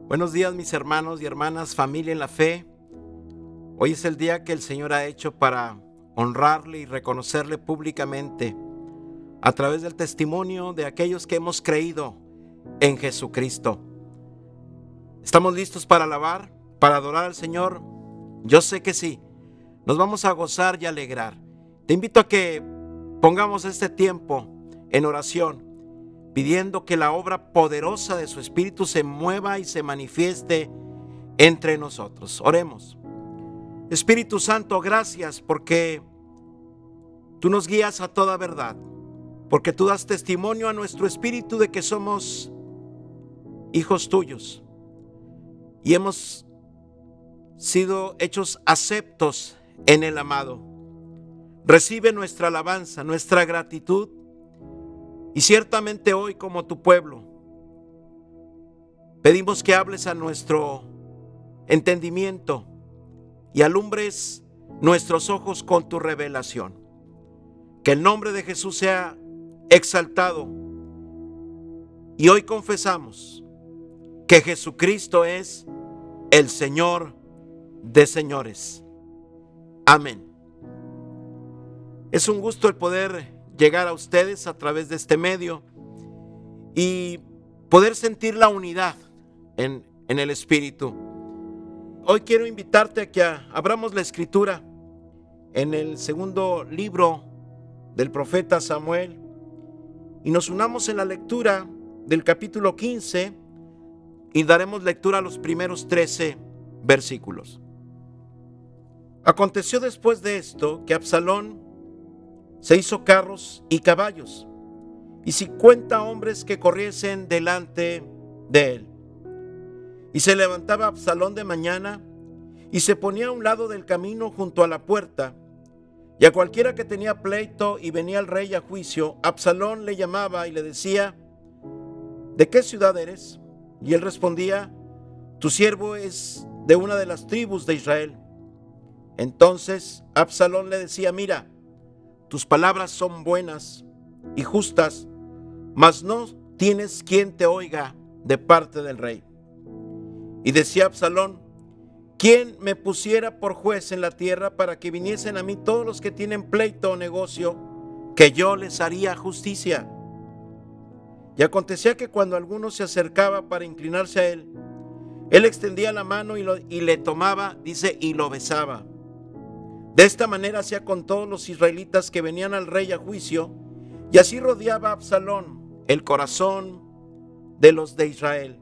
Buenos días, mis hermanos y hermanas, familia en la fe. Hoy es el día que el Señor ha hecho para honrarle y reconocerle públicamente a través del testimonio de aquellos que hemos creído en Jesucristo. ¿Estamos listos para alabar, para adorar al Señor? Yo sé que sí. Nos vamos a gozar y alegrar. Te invito a que pongamos este tiempo en oración, pidiendo que la obra poderosa de su Espíritu se mueva y se manifieste entre nosotros. Oremos. Espíritu Santo, gracias porque tú nos guías a toda verdad, porque tú das testimonio a nuestro espíritu de que somos hijos tuyos y hemos sido hechos aceptos en el amado. Recibe nuestra alabanza, nuestra gratitud. Y ciertamente hoy, como tu pueblo, pedimos que hables a nuestro entendimiento y alumbres nuestros ojos con tu revelación. Que el nombre de Jesús sea exaltado. Y hoy confesamos que Jesucristo es el Señor de señores. Amén. Es un gusto el poder llegar a ustedes a través de este medio y poder sentir la unidad en el Espíritu. Hoy quiero invitarte a que abramos la Escritura en el segundo libro del profeta Samuel y nos unamos en la lectura del capítulo 15 y daremos lectura a los primeros 13 versículos. Aconteció después de esto que Absalón se hizo carros y caballos, y 50 hombres que corriesen delante de él. Y se levantaba Absalón de mañana, y se ponía a un lado del camino junto a la puerta, y a cualquiera que tenía pleito y venía el rey a juicio, Absalón le llamaba y le decía: ¿de qué ciudad eres? Y él respondía: tu siervo es de una de las tribus de Israel. Entonces Absalón le decía: mira, tus palabras son buenas y justas, mas no tienes quien te oiga de parte del rey. Y decía Absalón: ¿quién me pusiera por juez en la tierra para que viniesen a mí todos los que tienen pleito o negocio, que yo les haría justicia? Y acontecía que cuando alguno se acercaba para inclinarse a él extendía la mano y le tomaba, dice, y lo besaba. De esta manera hacía con todos los israelitas que venían al rey a juicio, y así rodeaba a Absalón el corazón de los de Israel.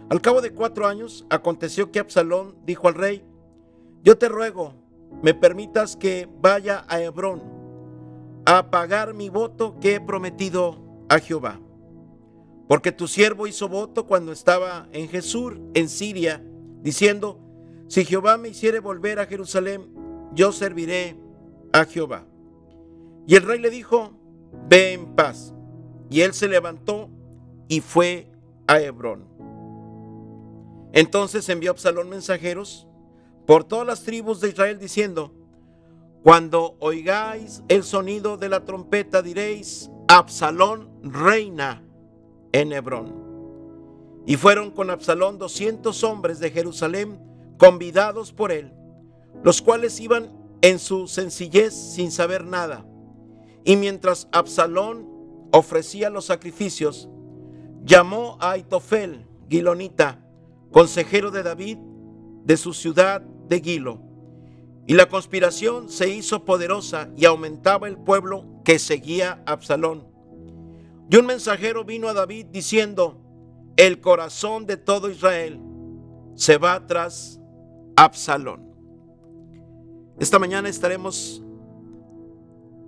Al cabo de 4 años, aconteció que Absalón dijo al rey: yo te ruego, me permitas que vaya a Hebrón a pagar mi voto que he prometido a Jehová. Porque tu siervo hizo voto cuando estaba en Jesús, en Siria, diciendo: si Jehová me hiciere volver a Jerusalén, yo serviré a Jehová. Y el rey le dijo: ve en paz. Y él se levantó y fue a Hebrón. Entonces envió Absalón mensajeros por todas las tribus de Israel diciendo: cuando oigáis el sonido de la trompeta diréis: Absalón reina en Hebrón. Y fueron con Absalón 200 hombres de Jerusalén convidados por él, los cuales iban en su sencillez sin saber nada. Y mientras Absalón ofrecía los sacrificios, llamó a Aitofel, Gilonita, consejero de David, de su ciudad de Gilo. Y la conspiración se hizo poderosa y aumentaba el pueblo que seguía a Absalón. Y un mensajero vino a David diciendo: el corazón de todo Israel se va tras Absalón. Esta mañana estaremos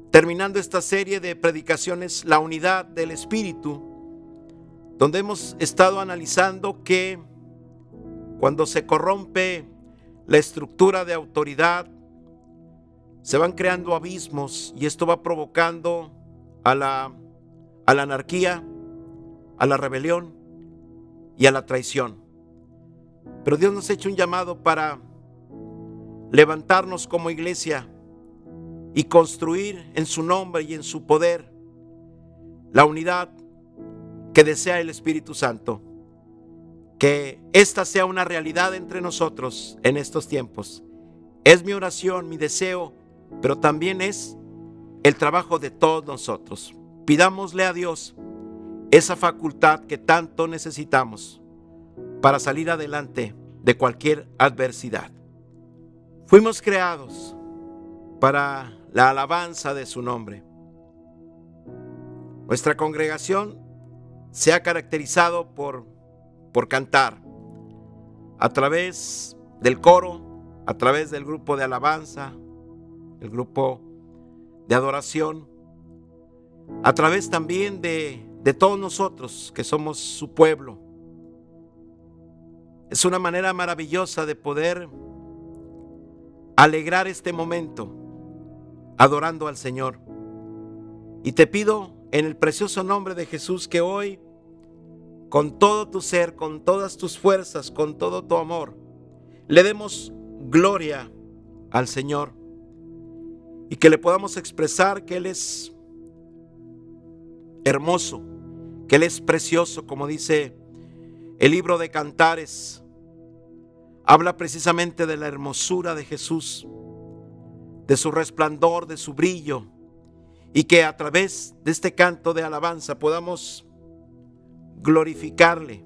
terminando esta serie de predicaciones, La unidad del Espíritu, donde hemos estado analizando que cuando se corrompe la estructura de autoridad, se van creando abismos y esto va provocando a la anarquía, a la rebelión y a la traición. Pero Dios nos ha hecho un llamado para levantarnos como iglesia y construir en su nombre y en su poder la unidad que desea el Espíritu Santo. que esta sea una realidad entre nosotros en estos tiempos. Es mi oración, mi deseo, pero también es el trabajo de todos nosotros. Pidámosle a Dios esa facultad que tanto necesitamos para salir adelante de cualquier adversidad. Fuimos creados para la alabanza de su nombre. Nuestra congregación se ha caracterizado por cantar a través del coro, a través del grupo de alabanza, el grupo de adoración, a través también de todos nosotros que somos su pueblo. Es una manera maravillosa de poder alegrar este momento adorando al Señor. Y te pido en el precioso nombre de Jesús que hoy, con todo tu ser, con todas tus fuerzas, con todo tu amor, le demos gloria al Señor y que le podamos expresar que Él es hermoso, que Él es precioso, como dice el libro de Cantares. Habla precisamente de la hermosura de Jesús, de su resplandor, de su brillo, y que a través de este canto de alabanza podamos glorificarle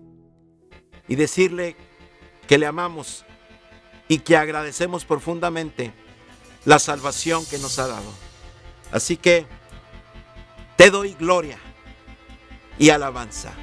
y decirle que le amamos y que agradecemos profundamente la salvación que nos ha dado. Así que te doy gloria y alabanza.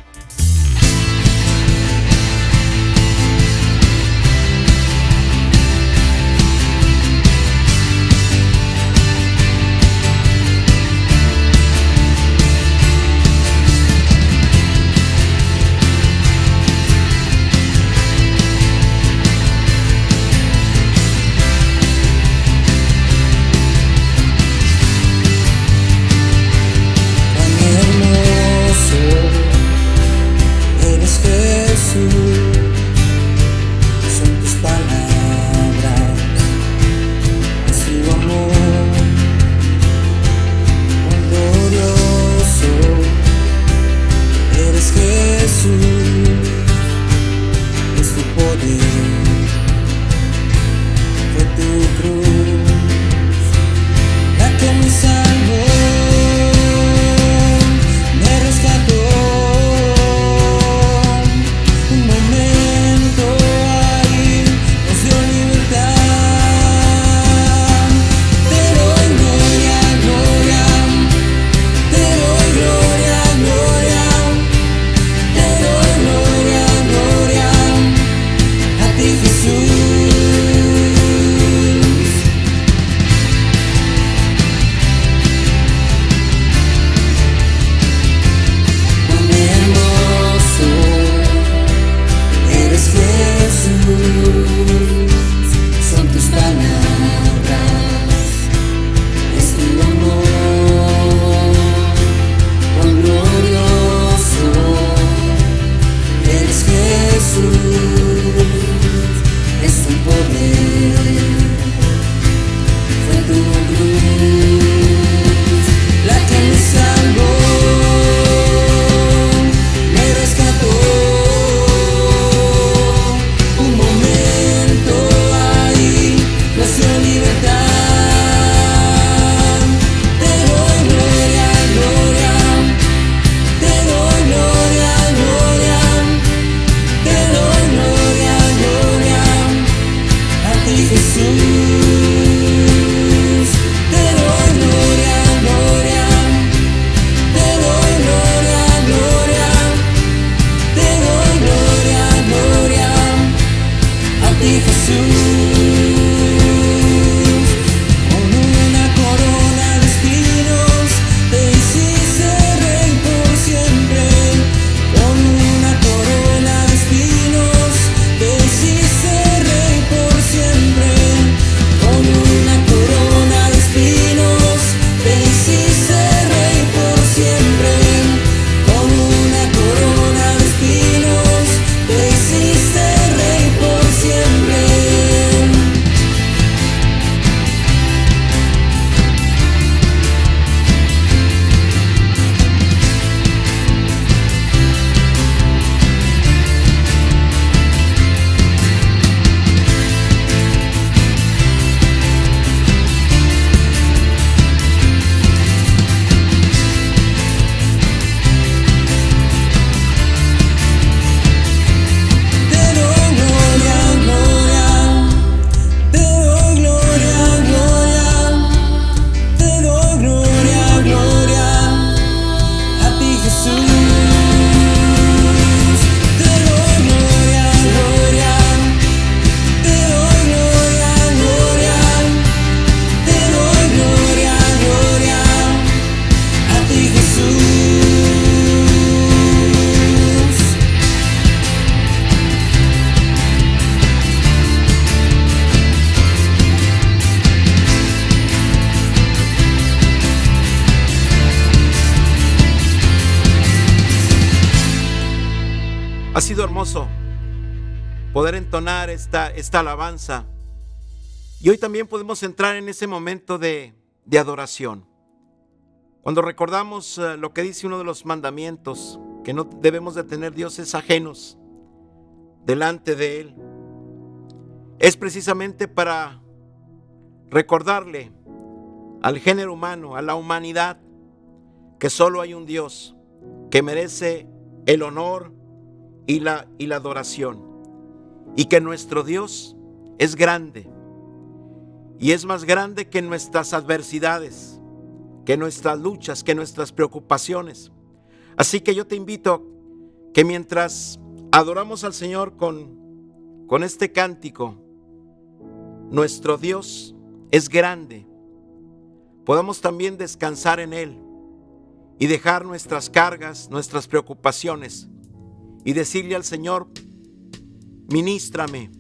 Ha sido hermoso poder entonar esta alabanza. Y hoy también podemos entrar en ese momento de adoración. Cuando recordamos lo que dice uno de los mandamientos, que no debemos de tener dioses ajenos delante de Él, es precisamente para recordarle al género humano, a la humanidad, que solo hay un Dios que merece el honor y la adoración, y que nuestro Dios es grande y es más grande que nuestras adversidades, que nuestras luchas, que nuestras preocupaciones. Así que yo te invito que mientras adoramos al Señor con este cántico, nuestro Dios es grande, podamos también descansar en Él y dejar nuestras cargas, nuestras preocupaciones y decirle al Señor: ministrame,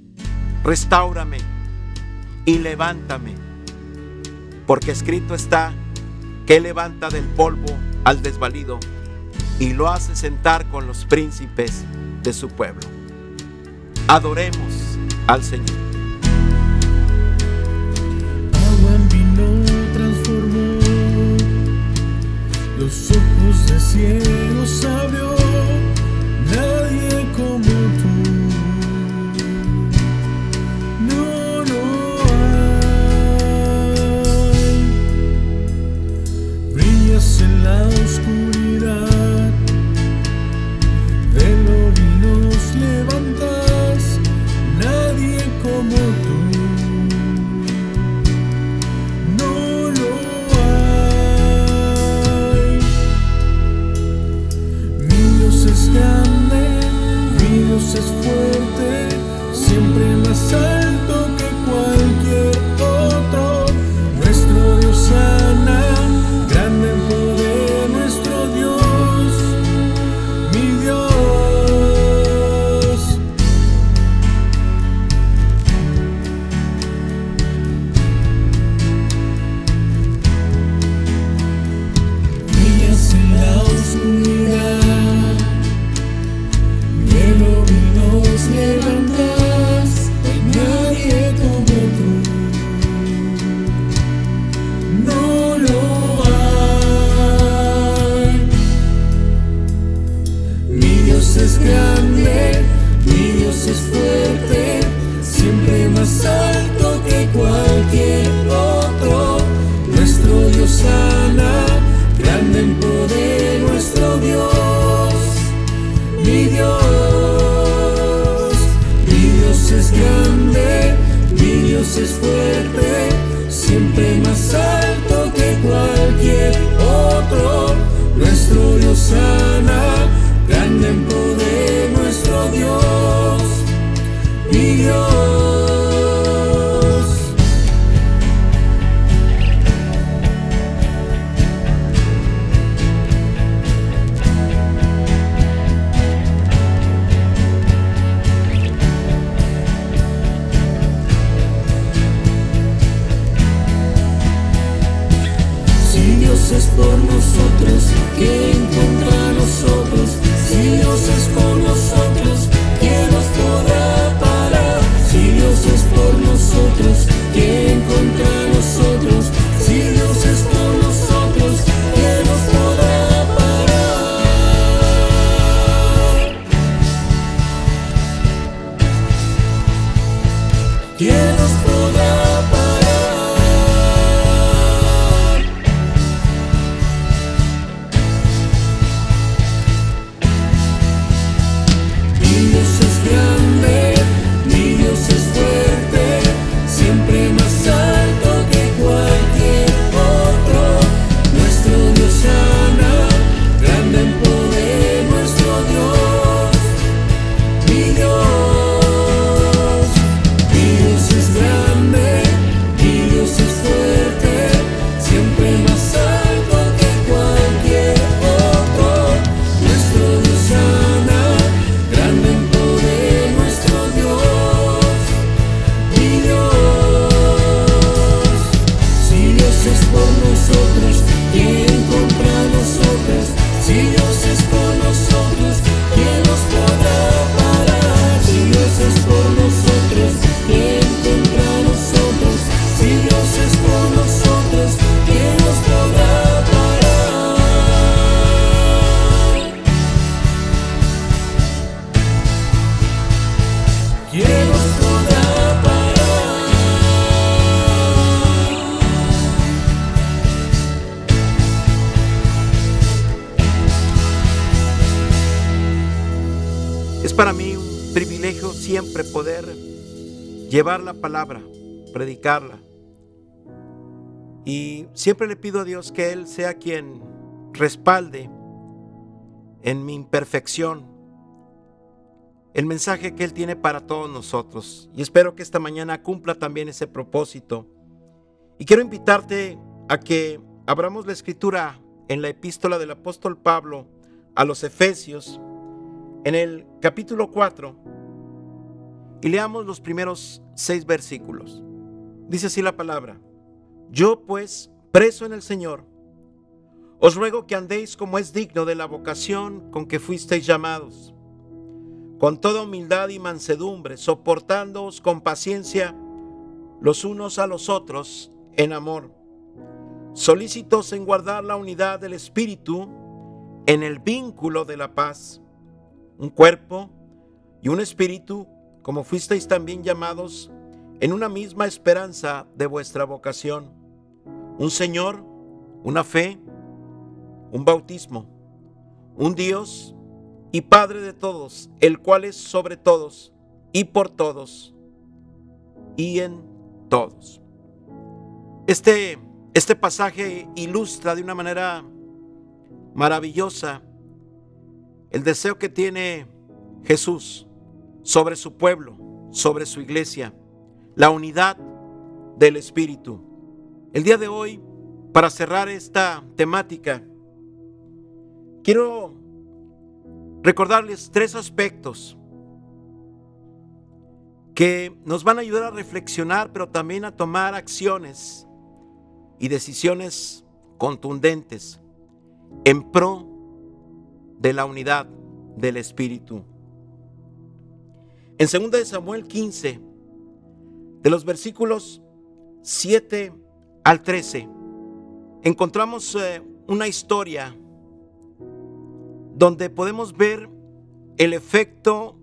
restáurame y levántame, porque escrito está que Él levanta del polvo al desvalido y lo hace sentar con los príncipes de su pueblo. Adoremos al Señor. Agua en vino transformó, los ojos de ciegos abrió, nadie como tú. No, no hay. Brillas en la oscuridad, de lo vil nos levantas, nadie como tú. No lo hay. Mi Dios es grande, mi Dios es fuerte, siempre más alto que cualquier otro. Nuestro Dios sana, grande en poder, nuestro Dios, mi Dios. Brillas en la oscuridad, de lo vil nos levantas, nadie como tú. No lo hay. Mi Dios es grande, mi Dios es fuerte, siempre más alto que cualquier otro. Nuestro Dios sana, grande en poder, nuestro Dios, mi Dios. Mi Dios es grande, mi Dios es fuerte, siempre más alto que cualquier otro. Nuestro Dios sana, grande en poder, nuestro Dios, mi Dios. Si Dios es por nosotros, ¿quién contra nosotros? Si Dios es con nosotros, ¿quién nos podrá parar? Si Dios es por nosotros, ¿quién contra nosotros? Si Dios es por nosotros, ¿quién nos podrá parar? ¿Quién nos podrá parar? Mi Dios es grande, mi Dios es fuerte, siempre más alto que cualquier otro. Nuestro Dios sana, grande en poder, nuestro Dios, mi Dios. Mi Dios es grande. ¿quién los podrá parar? Es para mí un privilegio siempre poder llevar la palabra, predicarla. Y siempre le pido a Dios que Él sea quien respalde en mi imperfección el mensaje que Él tiene para todos nosotros. Y espero que esta mañana cumpla también ese propósito. Y quiero invitarte a que abramos la escritura en la epístola del apóstol Pablo a los Efesios, en el capítulo 4, y leamos los primeros 6 versículos. Dice así la palabra: Yo pues, preso en el Señor, os ruego que andéis como es digno de la vocación con que fuisteis llamados, con toda humildad y mansedumbre, soportándoos con paciencia los unos a los otros en amor, solícitos en guardar la unidad del Espíritu en el vínculo de la paz. Un cuerpo y un espíritu, como fuisteis también llamados en una misma esperanza de vuestra vocación. Un Señor, una fe, un bautismo, un Dios y Padre de todos, el cual es sobre todos y por todos y en todos. Este pasaje ilustra de una manera maravillosa el deseo que tiene Jesús sobre su pueblo, sobre su iglesia, la unidad del Espíritu. El día de hoy, para cerrar esta temática, quiero recordarles 3 aspectos que nos van a ayudar a reflexionar, pero también a tomar acciones y decisiones contundentes en pro de la unidad del Espíritu. En 2 de Samuel 15, de los versículos 7 al 13, encontramos una historia donde podemos ver el efecto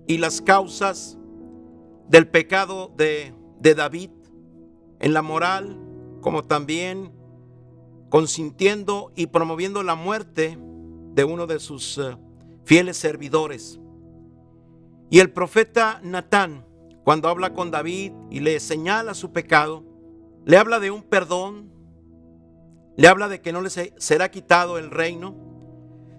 y las causas del pecado de David en la moral, como también consintiendo y promoviendo la muerte de uno de sus fieles servidores. Y el profeta Natán, cuando habla con David y le señala su pecado, le habla de un perdón, le habla de que no le será quitado el reino.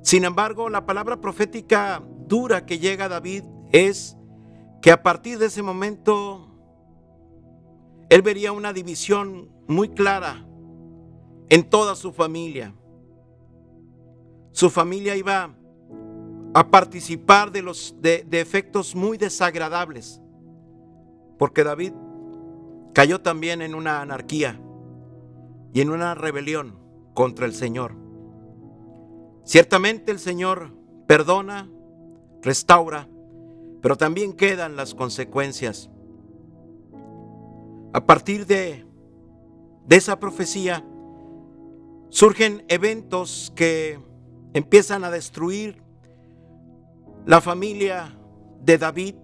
Sin embargo, la palabra profética dura que llega a David es que a partir de ese momento él vería una división muy clara en toda su familia. Su familia iba a participar de efectos muy desagradables, porque David cayó también en una anarquía y en una rebelión contra el Señor. Ciertamente el Señor perdona, restaura, pero también quedan las consecuencias. A partir de esa profecía surgen eventos que empiezan a destruir la familia de David.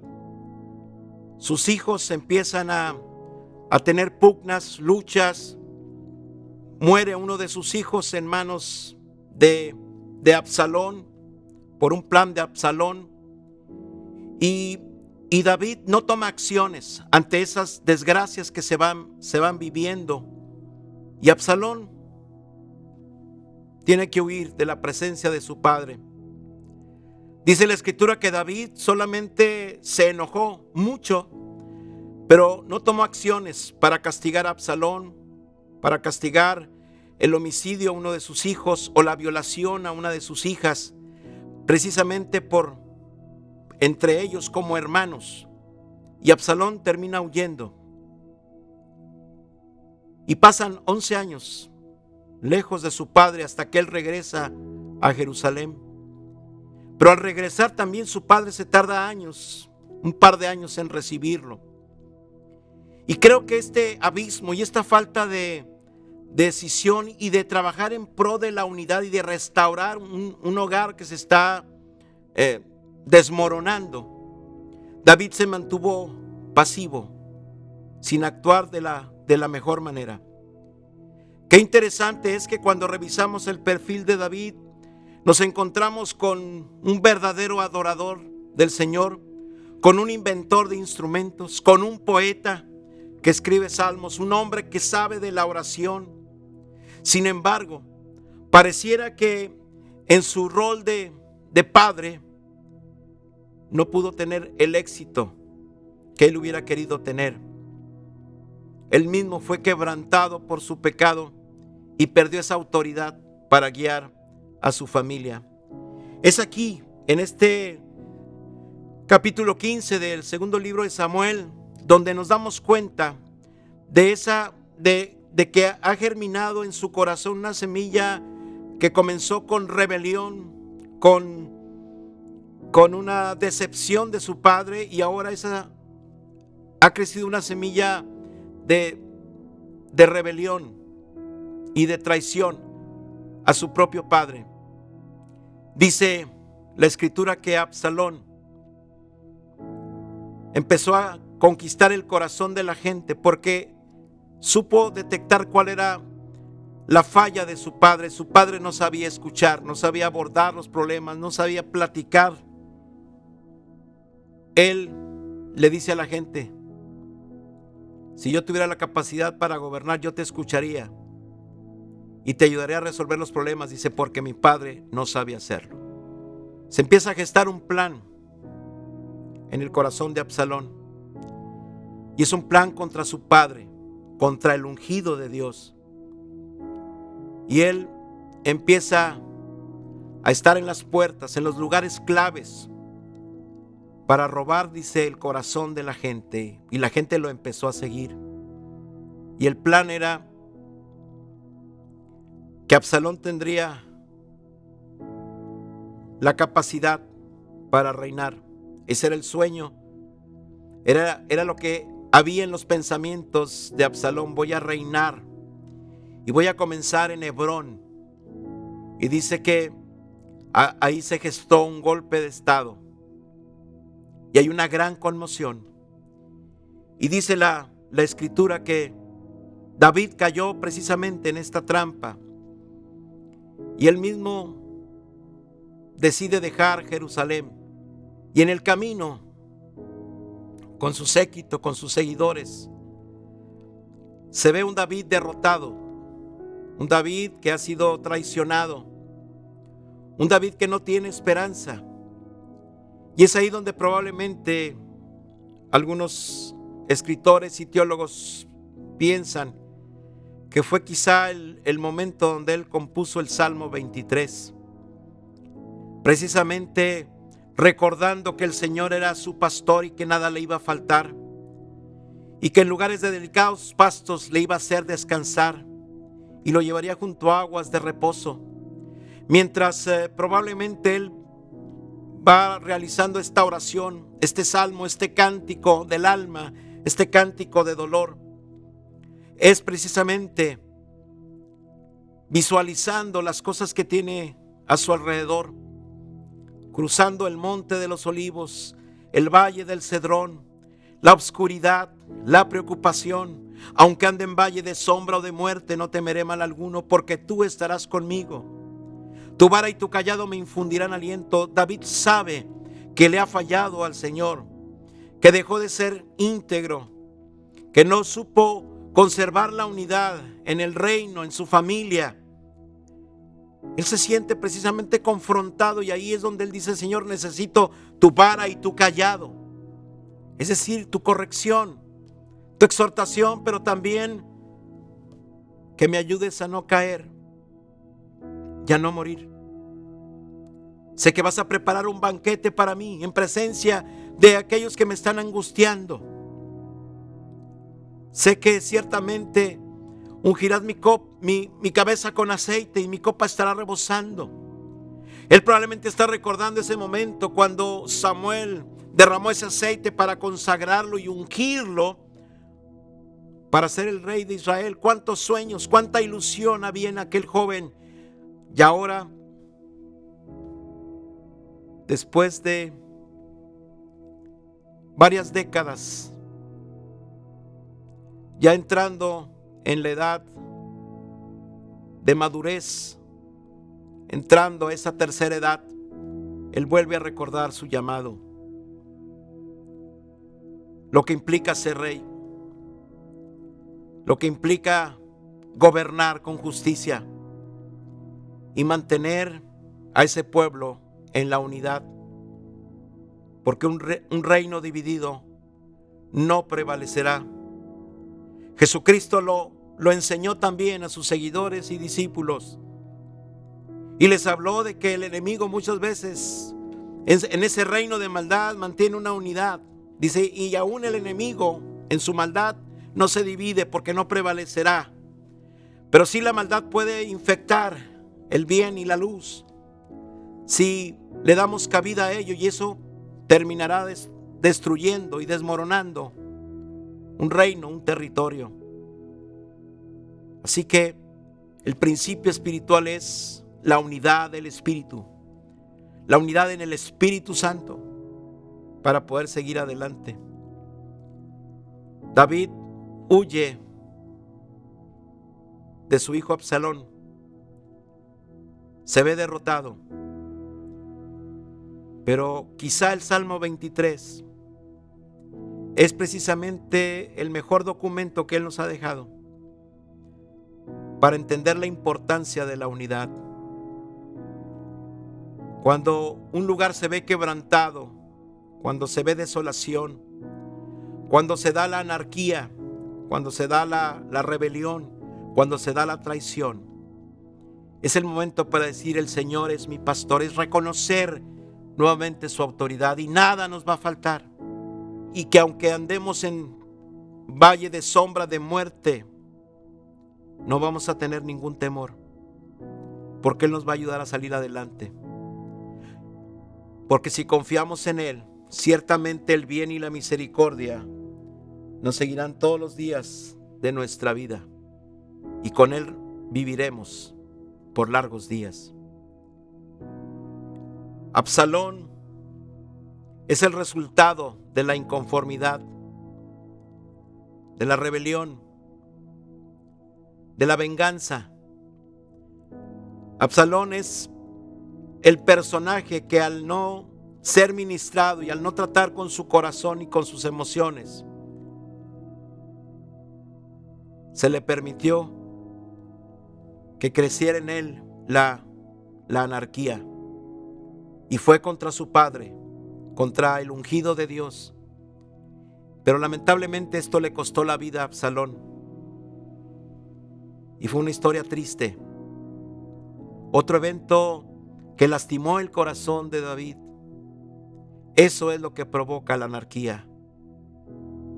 Sus hijos empiezan a tener pugnas, luchas. Muere uno de sus hijos en manos de Absalón, por un plan de Absalón. Y David no toma acciones ante esas desgracias que se van viviendo. Y Absalón tiene que huir de la presencia de su padre. Dice la escritura que David solamente se enojó mucho, pero no tomó acciones para castigar a Absalón, para castigar el homicidio a uno de sus hijos o la violación a una de sus hijas, precisamente por entre ellos como hermanos. Y Absalón termina huyendo. Y pasan 11 años lejos de su padre hasta que él regresa a Jerusalén. Pero al regresar también su padre se tarda años, un par de años en recibirlo. Y creo que este abismo y esta falta de decisión y de trabajar en pro de la unidad y de restaurar un hogar que se está desmoronando, David se mantuvo pasivo, sin actuar de la mejor manera. Qué interesante es que cuando revisamos el perfil de David, nos encontramos con un verdadero adorador del Señor, con un inventor de instrumentos, con un poeta que escribe salmos, un hombre que sabe de la oración. Sin embargo, pareciera que en su rol de padre no pudo tener el éxito que él hubiera querido tener. Él mismo fue quebrantado por su pecado y perdió esa autoridad para guiar a su familia. Es aquí, en este capítulo 15 del segundo libro de Samuel, donde nos damos cuenta de que ha germinado en su corazón una semilla que comenzó con rebelión, con una decepción de su padre, y ahora esa ha crecido una semilla de rebelión y de traición a su propio padre. Dice la escritura que Absalón empezó a conquistar el corazón de la gente porque supo detectar cuál era la falla de su padre. Su padre no sabía escuchar, no sabía abordar los problemas, no sabía platicar. Él le dice a la gente: si yo tuviera la capacidad para gobernar, yo te escucharía y te ayudaría a resolver los problemas. Dice, porque mi padre no sabe hacerlo. Se empieza a gestar un plan en el corazón de Absalón, y es un plan contra su padre, contra el ungido de Dios. Y él empieza a estar en las puertas, en los lugares claves, para robar, dice, el corazón de la gente. Y la gente lo empezó a seguir. Y el plan era que Absalón tendría la capacidad para reinar. Ese era el sueño. Era lo que había en los pensamientos de Absalón. Voy a reinar y voy a comenzar en Hebrón. Y dice que ahí se gestó un golpe de estado. Y hay una gran conmoción. Y dice la escritura que David cayó precisamente en esta trampa. Y él mismo decide dejar Jerusalén. Y en el camino, con su séquito, con sus seguidores, se ve un David derrotado. Un David que ha sido traicionado. Un David que no tiene esperanza. Y es ahí donde probablemente algunos escritores y teólogos piensan que fue quizá el momento donde él compuso el Salmo 23. Precisamente recordando que el Señor era su pastor y que nada le iba a faltar. Y que en lugares de delicados pastos le iba a hacer descansar. Y lo llevaría junto a aguas de reposo. Mientras probablemente él va realizando esta oración, este salmo, este cántico del alma, este cántico de dolor, es precisamente visualizando las cosas que tiene a su alrededor, cruzando el monte de los olivos, el valle del Cedrón, la oscuridad, la preocupación. Aunque ande en valle de sombra o de muerte, no temeré mal alguno, porque tú estarás conmigo. Tu vara y tu cayado me infundirán aliento. David sabe que le ha fallado al Señor, que dejó de ser íntegro, que no supo conservar la unidad en el reino, en su familia. Él se siente precisamente confrontado, y ahí es donde él dice: Señor, necesito tu vara y tu cayado. Es decir, tu corrección, tu exhortación, pero también que me ayudes a no caer y a no morir. Sé que vas a preparar un banquete para mí en presencia de aquellos que me están angustiando. Sé que ciertamente ungirás mi cabeza con aceite y mi copa estará rebosando. Él probablemente está recordando ese momento cuando Samuel derramó ese aceite para consagrarlo y ungirlo para ser el rey de Israel. Cuántos sueños, cuánta ilusión había en aquel joven. Y ahora, después de varias décadas, ya entrando en la edad de madurez, entrando a esa tercera edad, él vuelve a recordar su llamado, lo que implica ser rey, lo que implica gobernar con justicia y mantener a ese pueblo en la unidad, porque un reino dividido no prevalecerá. Jesucristo lo enseñó también a sus seguidores y discípulos, y les habló de que el enemigo muchas veces en ese reino de maldad mantiene una unidad. Dice, y aún el enemigo en su maldad no se divide porque no prevalecerá. Pero sí la maldad puede infectar el bien y la luz si le damos cabida a ello, y eso terminará destruyendo y desmoronando un reino, un territorio. Así que el principio espiritual es la unidad del Espíritu, la unidad en el Espíritu Santo para poder seguir adelante. David huye de su hijo Absalón, se ve derrotado, pero quizá el Salmo 23 es precisamente el mejor documento que él nos ha dejado para entender la importancia de la unidad. Cuando un lugar se ve quebrantado, cuando se ve desolación, cuando se da la anarquía, cuando se da la rebelión, cuando se da la traición, es el momento para decir: el Señor es mi pastor, es reconocer nuevamente su autoridad y nada nos va a faltar. Y que aunque andemos en valle de sombra de muerte, no vamos a tener ningún temor, porque Él nos va a ayudar a salir adelante. Porque si confiamos en Él, ciertamente el bien y la misericordia nos seguirán todos los días de nuestra vida, y con Él viviremos por largos días. Absalón es el resultado de la inconformidad, de la rebelión, de la venganza. Absalón es el personaje que, al no ser ministrado y al no tratar con su corazón y con sus emociones, se le permitió que creciera en él la anarquía, y fue contra su padre, contra el ungido de Dios. Pero lamentablemente esto le costó la vida a Absalón, y fue una historia triste. Otro evento que lastimó el corazón de David. Eso es lo que provoca la anarquía: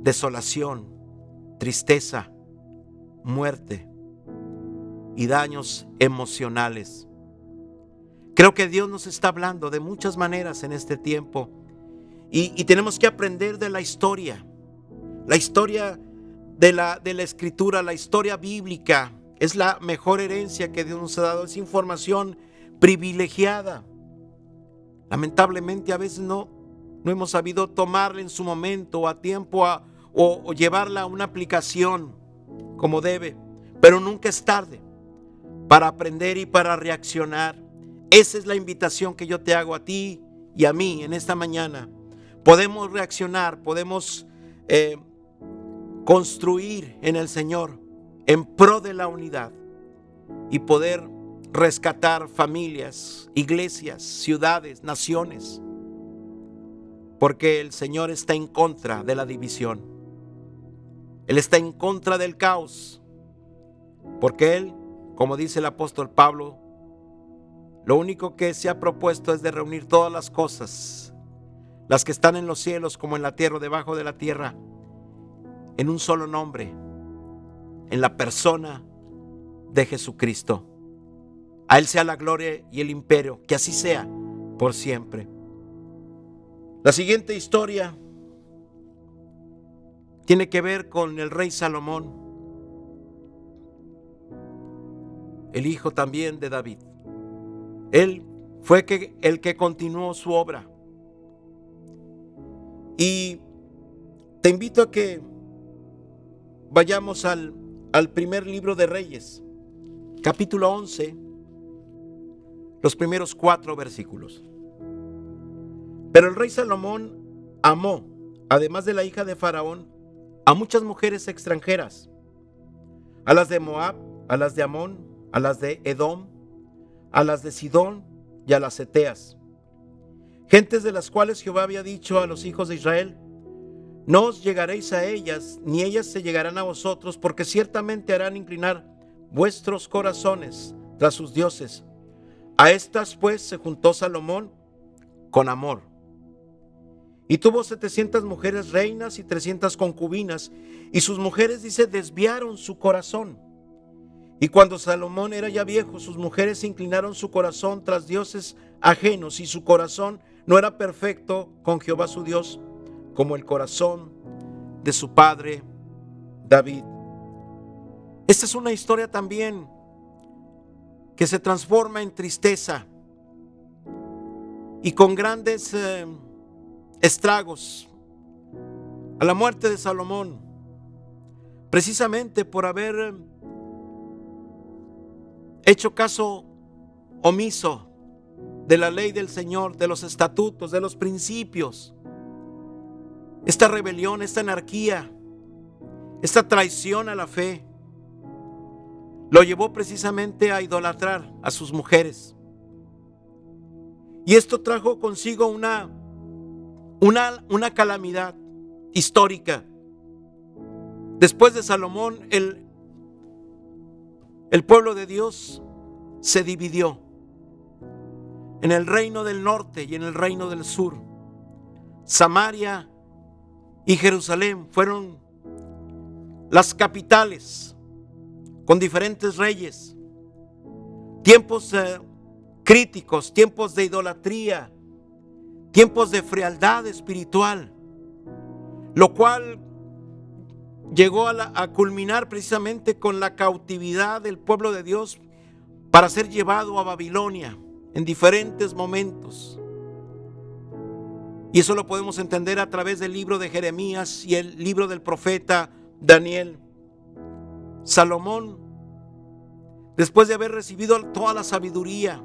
desolación, tristeza, muerte y daños emocionales. Creo que Dios nos está hablando de muchas maneras en este tiempo, y tenemos que aprender de la historia de la Escritura. La historia bíblica es la mejor herencia que Dios nos ha dado, es información privilegiada. Lamentablemente a veces no hemos sabido tomarla en su momento o a tiempo o llevarla a una aplicación como debe, pero nunca es tarde para aprender y para reaccionar. Esa es la invitación que yo te hago a ti y a mí en esta mañana. Podemos reaccionar, podemos construir en el Señor en pro de la unidad y poder rescatar familias, iglesias, ciudades, naciones, porque el Señor está en contra de la división. Él está en contra del caos, porque Él, como dice el apóstol Pablo, lo único que se ha propuesto es de reunir todas las cosas, las que están en los cielos como en la tierra, debajo de la tierra, en un solo nombre, en la persona de Jesucristo. A Él sea la gloria y el imperio, que así sea por siempre. La siguiente historia tiene que ver con el rey Salomón, el hijo también de David. Él fue el que continuó su obra. Y te invito a que vayamos al primer libro de Reyes, capítulo 11, los primeros 4 versículos. Pero el rey Salomón amó, además de la hija de Faraón, a muchas mujeres extranjeras, a las de Moab, a las de Amón, a las de Edom, a las de Sidón y a las Eteas, gentes de las cuales Jehová había dicho a los hijos de Israel: no os llegaréis a ellas, ni ellas se llegarán a vosotros, porque ciertamente harán inclinar vuestros corazones tras sus dioses. A estas pues se juntó Salomón con amor, y tuvo 700 mujeres reinas y 300 concubinas, y sus mujeres, dice, desviaron su corazón. Y cuando Salomón era ya viejo, sus mujeres inclinaron su corazón tras dioses ajenos, y su corazón no era perfecto con Jehová su Dios, como el corazón de su padre David. Esta es una historia también que se transforma en tristeza y con grandes estragos a la muerte de Salomón, precisamente por haber hecho caso omiso de la ley del Señor, de los estatutos, de los principios. Esta rebelión, esta anarquía, esta traición a la fe, lo llevó precisamente a idolatrar a sus mujeres. Y esto trajo consigo una calamidad histórica. Después de Salomón, el pueblo de Dios se dividió en el reino del norte y en el reino del sur. Samaria y Jerusalén fueron las capitales con diferentes reyes. Tiempos críticos, tiempos de idolatría, tiempos de frialdad espiritual, lo cual llegó a culminar precisamente con la cautividad del pueblo de Dios para ser llevado a Babilonia en diferentes momentos. Y eso lo podemos entender a través del libro de Jeremías y el libro del profeta Daniel. Salomón, después de haber recibido toda la sabiduría,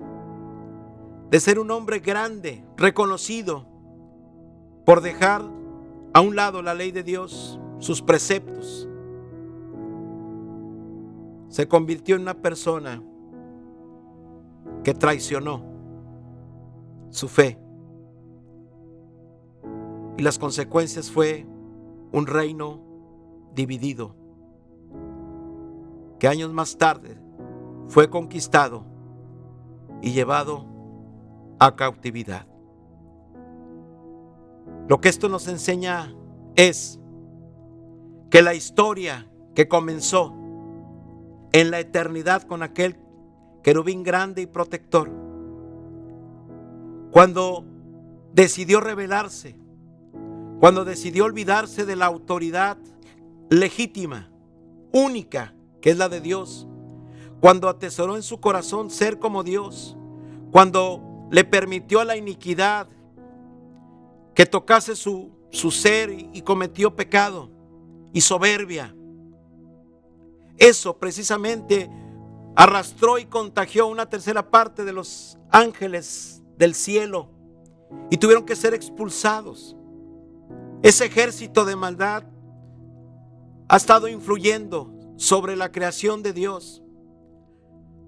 de ser un hombre grande, reconocido, por dejar a un lado la ley de Dios, sus preceptos, se convirtió en una persona que traicionó su fe. Y las consecuencias fue un reino dividido, que años más tarde fue conquistado y llevado a cautividad. Lo que esto nos enseña es que la historia que comenzó en la eternidad con aquel querubín grande y protector, cuando decidió rebelarse, cuando decidió olvidarse de la autoridad legítima, única, que es la de Dios, cuando atesoró en su corazón ser como Dios, cuando le permitió a la iniquidad que tocase su ser y cometió pecado y soberbia, eso precisamente arrastró y contagió una tercera parte de los ángeles del cielo y tuvieron que ser expulsados. Ese ejército de maldad ha estado influyendo sobre la creación de Dios.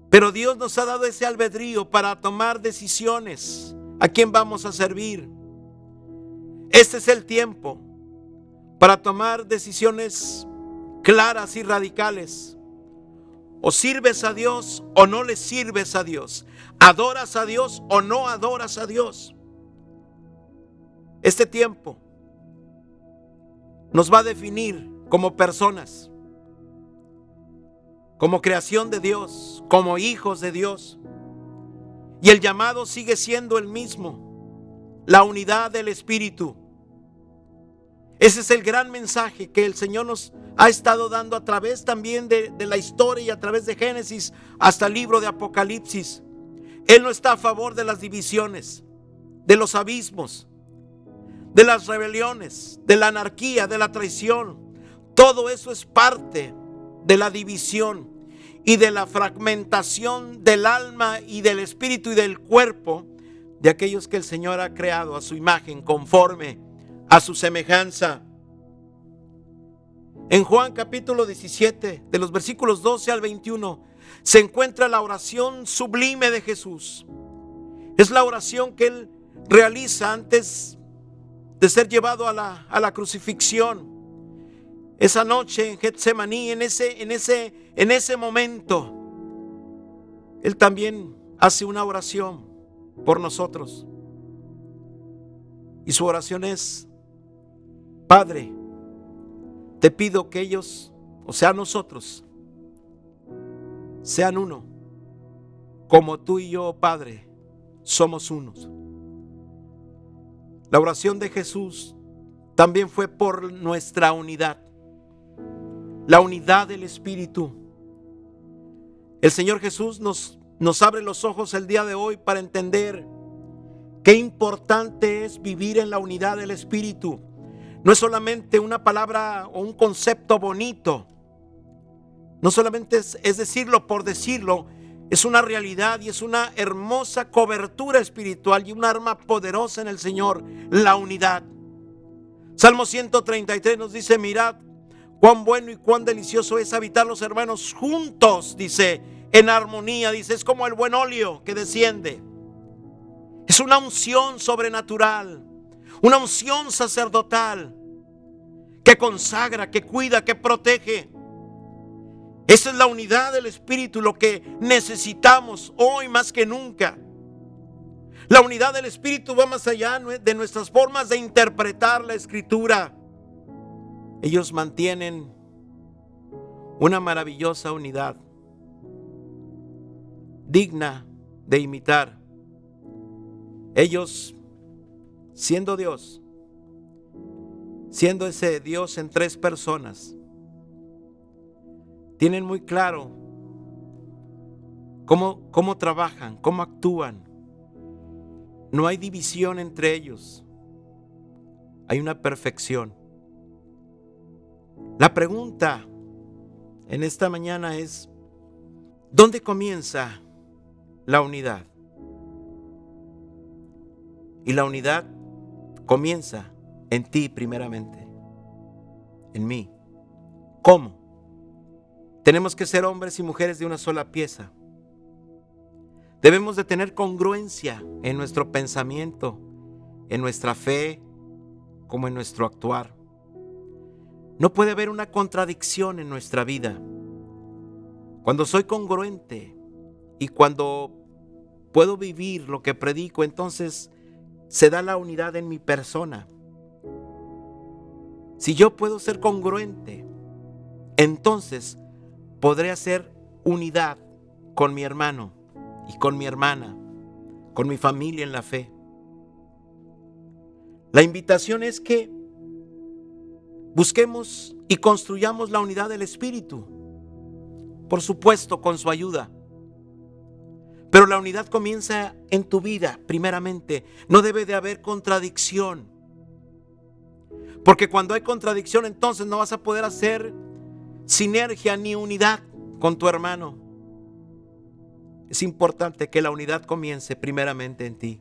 Pero Dios nos ha dado ese albedrío para tomar decisiones. ¿A quién vamos a servir? Este es el tiempo para tomar decisiones claras y radicales. O sirves a Dios o no le sirves a Dios. Adoras a Dios o no adoras a Dios. Este tiempo nos va a definir como personas, como creación de Dios, como hijos de Dios. Y el llamado sigue siendo el mismo, la unidad del Espíritu. Ese es el gran mensaje que el Señor nos ha estado dando a través también de la historia y a través de Génesis hasta el libro de Apocalipsis. Él no está a favor de las divisiones, de los abismos, de las rebeliones, de la anarquía, de la traición. Todo eso es parte de la división y de la fragmentación del alma y del espíritu y del cuerpo de aquellos que el Señor ha creado a su imagen, conforme a su semejanza. En Juan capítulo 17, de los versículos 12 al 21, se encuentra la oración sublime de Jesús. Es la oración que Él realiza antes de ser llevado a la crucifixión. Esa noche en Getsemaní, en ese momento, Él también hace una oración por nosotros. Y su oración es: Padre, te pido que ellos, o sea nosotros, sean uno, como tú y yo, Padre, somos unos. La oración de Jesús también fue por nuestra unidad, la unidad del Espíritu. El Señor Jesús nos abre los ojos el día de hoy para entender qué importante es vivir en la unidad del Espíritu. No es solamente una palabra o un concepto bonito, no solamente es decirlo por decirlo, es una realidad y es una hermosa cobertura espiritual y un arma poderosa en el Señor, la unidad. Salmo 133 nos dice: mirad cuán bueno y cuán delicioso es habitar los hermanos juntos, dice, en armonía, dice, es como el buen óleo que desciende. Es una unción sobrenatural, una unción sacerdotal que consagra, que cuida, que protege. Esa es la unidad del Espíritu, lo que necesitamos hoy más que nunca. La unidad del Espíritu va más allá de nuestras formas de interpretar la Escritura. Ellos mantienen una maravillosa unidad, digna de imitar. Ellos, siendo Dios, siendo ese Dios en tres personas, tienen muy claro cómo trabajan, cómo actúan. No hay división entre ellos. Hay una perfección. La pregunta en esta mañana es: ¿dónde comienza la unidad? Y la unidad comienza en ti primeramente, en mí. ¿Cómo? Tenemos que ser hombres y mujeres de una sola pieza. Debemos de tener congruencia en nuestro pensamiento, en nuestra fe, como en nuestro actuar. No puede haber una contradicción en nuestra vida. Cuando soy congruente y cuando puedo vivir lo que predico, entonces se da la unidad en mi persona. Si yo puedo ser congruente, entonces podré hacer unidad con mi hermano y con mi hermana, con mi familia en la fe. La invitación es que busquemos y construyamos la unidad del Espíritu, por supuesto con su ayuda. Pero la unidad comienza en tu vida primeramente. No debe de haber contradicción, porque cuando hay contradicción, entonces no vas a poder hacer sinergia ni unidad con tu hermano. Es importante que la unidad comience primeramente en ti.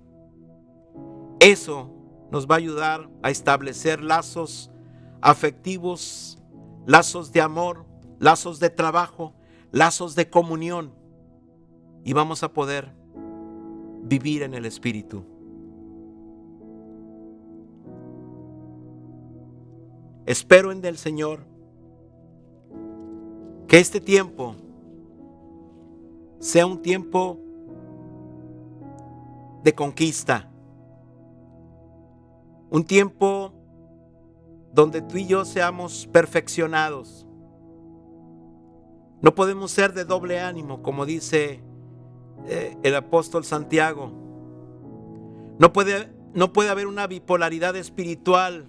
Eso nos va a ayudar a establecer lazos afectivos, lazos de amor, lazos de trabajo, lazos de comunión, y vamos a poder vivir en el Espíritu. Espero en el Señor que este tiempo sea un tiempo de conquista, un tiempo donde tú y yo seamos perfeccionados. No podemos ser de doble ánimo, como dice el apóstol Santiago. No puede haber una bipolaridad espiritual,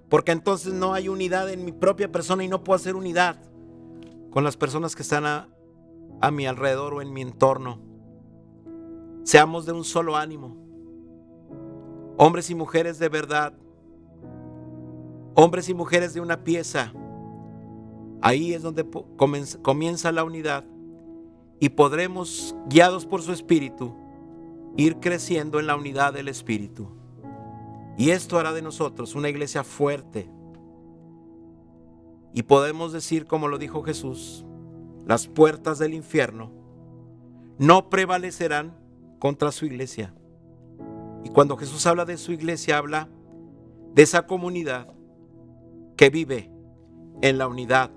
porque entonces no hay unidad en mi propia persona y no puedo hacer unidad con las personas que están a mi alrededor o en mi entorno. Seamos de un solo ánimo, hombres y mujeres de verdad, hombres y mujeres de una pieza. Ahí es donde comienza la unidad y podremos, guiados por su Espíritu, ir creciendo en la unidad del Espíritu. Y esto hará de nosotros una iglesia fuerte. Y podemos decir, como lo dijo Jesús, las puertas del infierno no prevalecerán contra su iglesia. Y cuando Jesús habla de su iglesia, habla de esa comunidad que vive en la unidad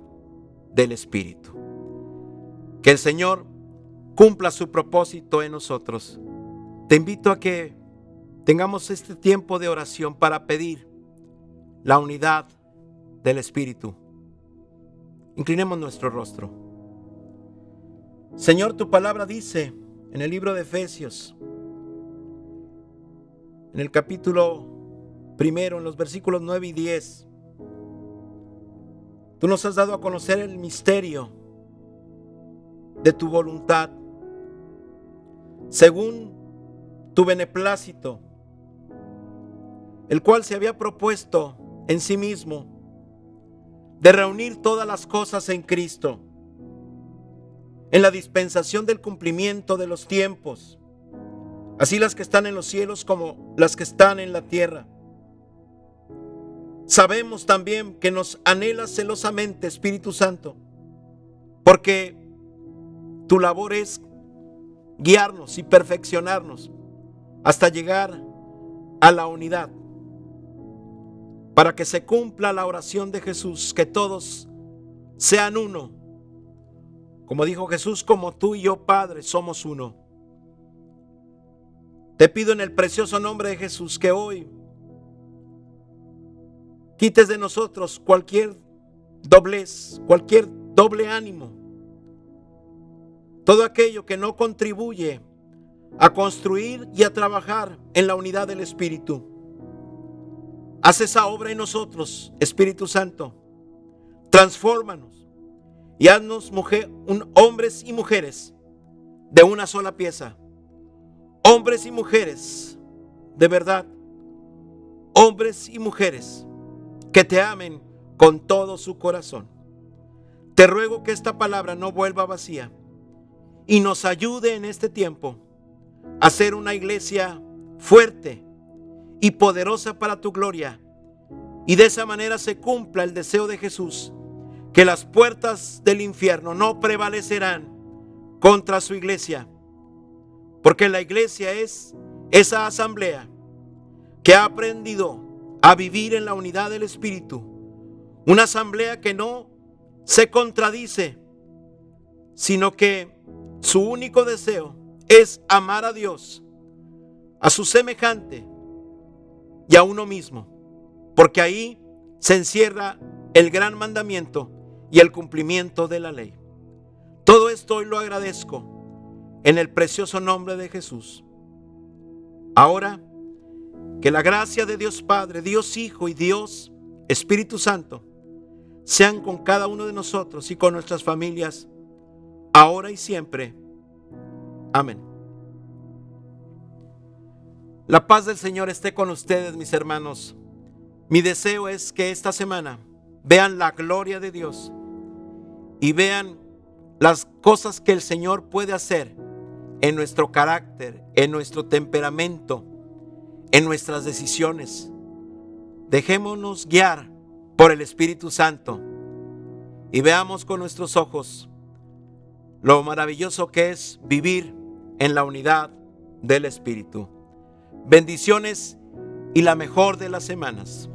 del Espíritu. Que el Señor cumpla su propósito en nosotros. Te invito a que tengamos este tiempo de oración para pedir la unidad del Espíritu. Inclinemos nuestro rostro. Señor, tu palabra dice en el libro de Efesios, en el capítulo 1, en los versículos 9 y 10, tú nos has dado a conocer el misterio de tu voluntad, según tu beneplácito, el cual se había propuesto en sí mismo de reunir todas las cosas en Cristo, en la dispensación del cumplimiento de los tiempos, así las que están en los cielos como las que están en la tierra. Sabemos también que nos anhelas celosamente, Espíritu Santo, porque tu labor es guiarnos y perfeccionarnos hasta llegar a la unidad, para que se cumpla la oración de Jesús, que todos sean uno. Como dijo Jesús, como tú y yo, Padre, somos uno. Te pido en el precioso nombre de Jesús que hoy quites de nosotros cualquier doblez, cualquier doble ánimo, todo aquello que no contribuye a construir y a trabajar en la unidad del Espíritu. Haz esa obra en nosotros, Espíritu Santo. Transfórmanos y haznos hombres y mujeres de una sola pieza. Hombres y mujeres de verdad. Hombres y mujeres que te amen con todo su corazón. Te ruego que esta palabra no vuelva vacía y nos ayude en este tiempo a ser una iglesia fuerte y poderosa para tu gloria, y de esa manera se cumpla el deseo de Jesús, que las puertas del infierno no prevalecerán contra su iglesia, porque la iglesia es esa asamblea que ha aprendido a vivir en la unidad del Espíritu, una asamblea que no se contradice, sino que su único deseo es amar a Dios, a su semejante y a uno mismo, porque ahí se encierra el gran mandamiento y el cumplimiento de la ley. Todo esto hoy lo agradezco en el precioso nombre de Jesús. Ahora, que la gracia de Dios Padre, Dios Hijo y Dios Espíritu Santo sean con cada uno de nosotros y con nuestras familias, ahora y siempre. Amén. La paz del Señor esté con ustedes, mis hermanos. Mi deseo es que esta semana vean la gloria de Dios y vean las cosas que el Señor puede hacer en nuestro carácter, en nuestro temperamento, en nuestras decisiones. Dejémonos guiar por el Espíritu Santo y veamos con nuestros ojos lo maravilloso que es vivir en la unidad del Espíritu. Bendiciones y la mejor de las semanas.